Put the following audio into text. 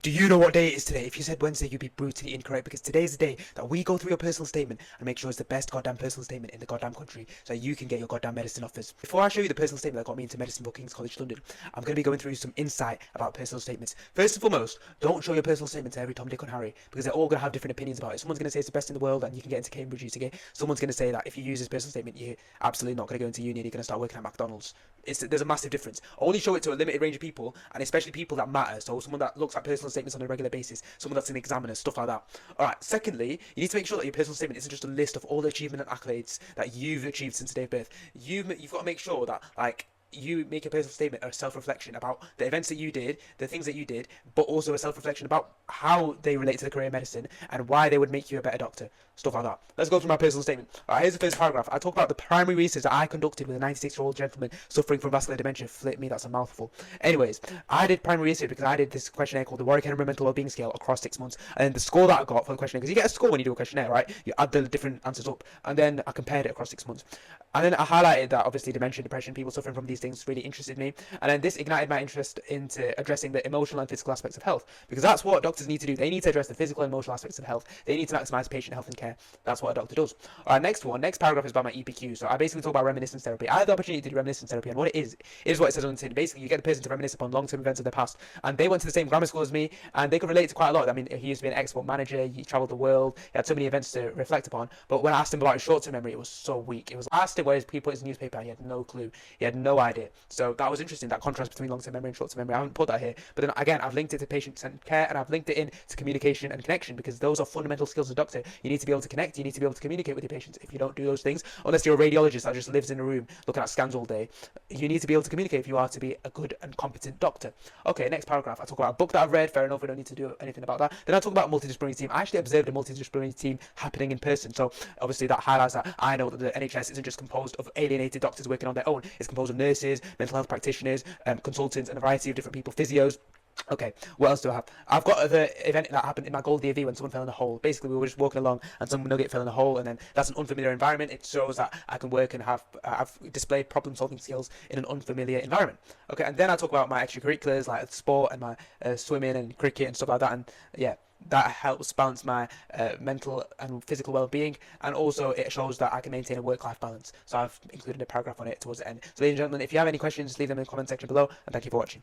Do you know what day it is today? If you said Wednesday, you'd be brutally incorrect, because today's the day that we go through your personal statement and make sure it's the best goddamn personal statement in the goddamn country, so you can get your goddamn medicine offers. Before I show you the personal statement that got me into medicine for King's College London, I'm going to be going through some insight about personal statements. First and foremost, don't show your personal statement to every Tom, Dick and Harry, because they're all going to have different opinions about it. Someone's going to say it's the best in the world and you can get into Cambridge UCK. Someone's going to say that if you use this personal statement, you're absolutely not going to go into uni and you're going to start working at McDonald's. There's a massive difference. Only show it to a limited range of people, and especially people that matter. So someone that looks at personal statements on a regular basis, someone that's an examiner, stuff like that. Alright, secondly, you need to make sure that your personal statement isn't just a list of all the achievement and accolades that you've achieved since the day of birth. You've got to make sure that, like, you make a personal statement, a self-reflection about the events that you did, the things that you did, but also a self-reflection about how they relate to the career of medicine and why they would make you a better doctor, stuff like that. Let's go through my personal statement. Alright, here's the first paragraph. I talk about the primary research that I conducted with a 96-year-old gentleman suffering from vascular dementia. Flip me, that's a mouthful. Anyways, I did primary research because I did this questionnaire called the Warwick Edinburgh Mental Wellbeing Scale across 6 months, and then the score that I got for the questionnaire, because you get a score when you do a questionnaire, right? You add the different answers up, and then I compared it across 6 months. And then I highlighted that obviously dementia, depression, people suffering from these things really interested me. And then this ignited my interest into addressing the emotional and physical aspects of health, because that's what doctors need to do. They need to address the physical and emotional aspects of health. They need to maximize patient health and care. That's what a doctor does. All right, next paragraph is about my EPQ. So I basically talk about reminiscence therapy. I had the opportunity to do reminiscence therapy, and what it is what it says on the tin. Basically, you get the person to reminisce upon long-term events of their past, and they went to the same grammar school as me, and they could relate to quite a lot. I mean, he used to be an export manager, he traveled the world, he had so many events to reflect upon. But when I asked him about his short-term memory, it was so weak. I asked him where he put his newspaper, and he had no clue. He had no idea. So that was interesting, that contrast between long-term memory and short-term memory. I haven't put that here, but then again, I've linked it to patient-centered care, and I've linked it in to communication and connection, because those are fundamental skills as a doctor. You need to be able to connect, you need to be able to communicate with your patients. If you don't do those things, unless you're a radiologist that just lives in a room looking at scans all day, you need to be able to communicate if you are to be a good and competent doctor. Okay, next paragraph. I talk about a book that I've read. Fair enough, we don't need to do anything about that. Then I talk about a multidisciplinary team. I actually observed a multidisciplinary team happening in person, so obviously that highlights that I know that the NHS isn't just composed of alienated doctors working on their own. It's composed of nurses, mental health practitioners, consultants, and a variety of different people, physios. Okay, what else do I have? I've got the event that happened in my gold DV when someone fell in a hole. Basically, we were just walking along and some nugget fell in a hole, and then that's an unfamiliar environment. It shows that I can work and I've displayed problem-solving skills in an unfamiliar environment. Okay, and then I talk about my extracurriculars like sport and my swimming and cricket and stuff like that, and yeah, that helps balance my mental and physical well-being, and also it shows that I can maintain a work-life balance. So I've included a paragraph on it towards the end. So ladies and gentlemen, if you have any questions, leave them in the comment section below, and thank you for watching.